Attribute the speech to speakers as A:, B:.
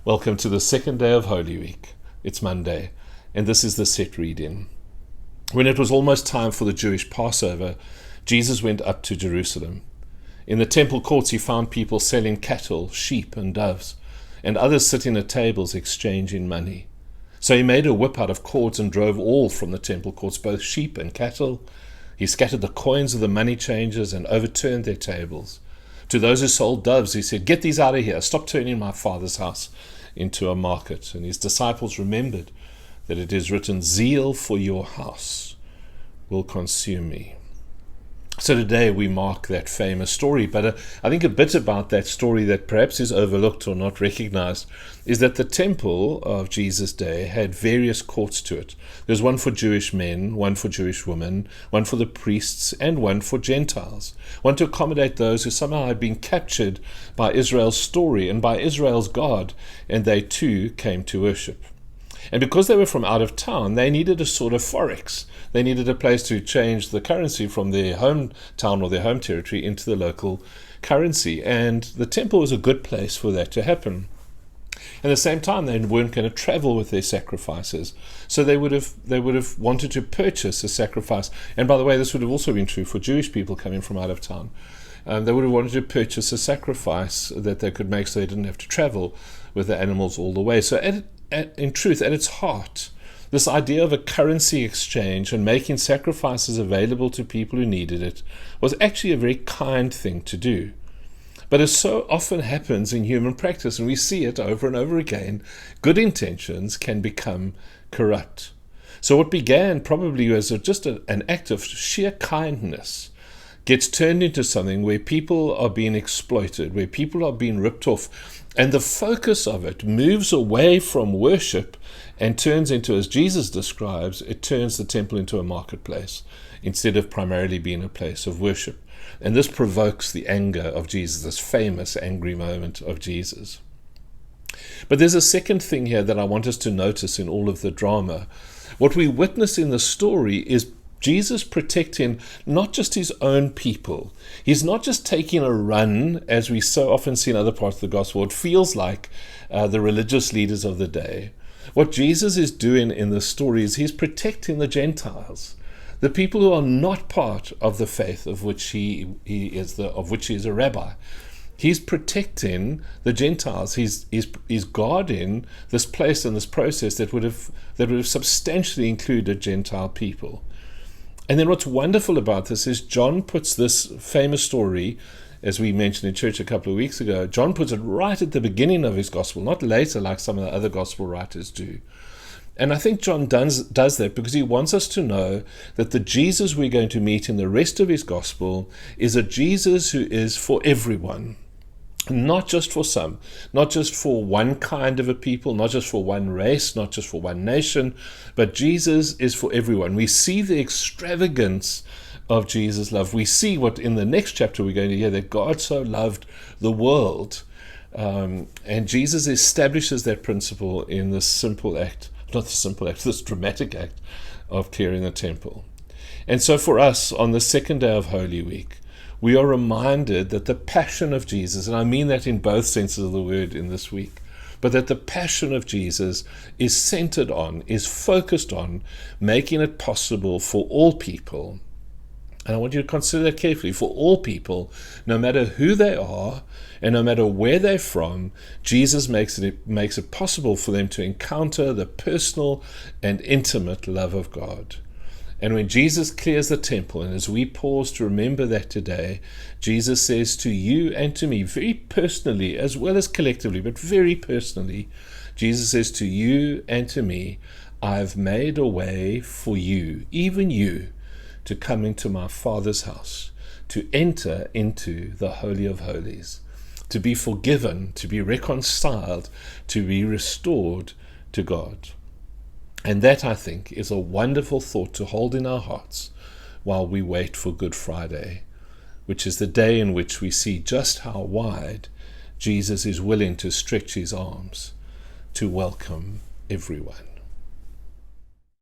A: Welcome to the second day of Holy Week. It's Monday, and this is the set reading. When it was almost time for the Jewish Passover, Jesus went up to Jerusalem. In the temple courts he found people selling cattle, sheep, and doves, and others sitting at tables exchanging money. So he made a whip out of cords and drove all from the temple courts, both sheep and cattle. He scattered the coins of the money changers and overturned their tables. To those who sold doves, he said, "Get these out of here. Stop turning my Father's house into a market." And his disciples remembered that it is written, "Zeal for your house will consume me." So today we mark that famous story, but I think a bit about that story that perhaps is overlooked or not recognized is that the temple of Jesus' day had various courts to it. There's one for Jewish men, one for Jewish women, one for the priests, and one for Gentiles. One to accommodate those who somehow had been captured by Israel's story and by Israel's God, and they too came to worship. And because they were from out of town, they needed a sort of forex. They needed a place to change the currency from their hometown or their home territory into the local currency. And the temple was a good place for that to happen. At the same time, they weren't going to travel with their sacrifices. So they would have wanted to purchase a sacrifice. And by the way, this would have also been true for Jewish people coming from out of town. They would have wanted to purchase a sacrifice that they could make so they didn't have to travel with the animals all the way. So in truth, at its heart, this idea of a currency exchange and making sacrifices available to people who needed it was actually a very kind thing to do. But as so often happens in human practice, and we see it over and over again, good intentions can become corrupt. So what began probably as just an act of sheer kindness gets turned into something where people are being exploited, where people are being ripped off, and the focus of it moves away from worship and turns into, as Jesus describes, it turns the temple into a marketplace instead of primarily being a place of worship. And this provokes the anger of Jesus, this famous angry moment of Jesus. But there's a second thing here that I want us to notice in all of the drama. What we witness in the story is Jesus protecting not just his own people. He's not just taking a run, as we so often see in other parts of the gospel. It feels like the religious leaders of the day. What Jesus is doing in the story is he's protecting the Gentiles, the people who are not part of the faith of which he is a rabbi. He's protecting the Gentiles. He's guarding this place and this process that would have substantially included Gentile people. And then what's wonderful about this is John puts this famous story, as we mentioned in church a couple of weeks ago, John puts it right at the beginning of his gospel, not later like some of the other gospel writers do. And I think John does that because he wants us to know that the Jesus we're going to meet in the rest of his gospel is a Jesus who is for everyone. Not just for some, not just for one kind of a people, not just for one race, not just for one nation, but Jesus is for everyone. We see the extravagance of Jesus' love. We see what in the next chapter we're going to hear, that God so loved the world. And Jesus establishes that principle in this this dramatic act of clearing the temple. And so for us, on the second day of Holy Week, we are reminded that the passion of Jesus, and I mean that in both senses of the word in this week, but that the passion of Jesus is centered on, is focused on making it possible for all people. And I want you to consider that carefully. For all people, no matter who they are and no matter where they're from, Jesus makes it possible for them to encounter the personal and intimate love of God. And when Jesus clears the temple, and as we pause to remember that today, Jesus says to you and to me, very personally as well as collectively, but very personally, Jesus says to you and to me, I've made a way for you, even you, to come into my Father's house, to enter into the Holy of Holies, to be forgiven, to be reconciled, to be restored to God. And that, I think, is a wonderful thought to hold in our hearts while we wait for Good Friday, which is the day in which we see just how wide Jesus is willing to stretch his arms to welcome everyone.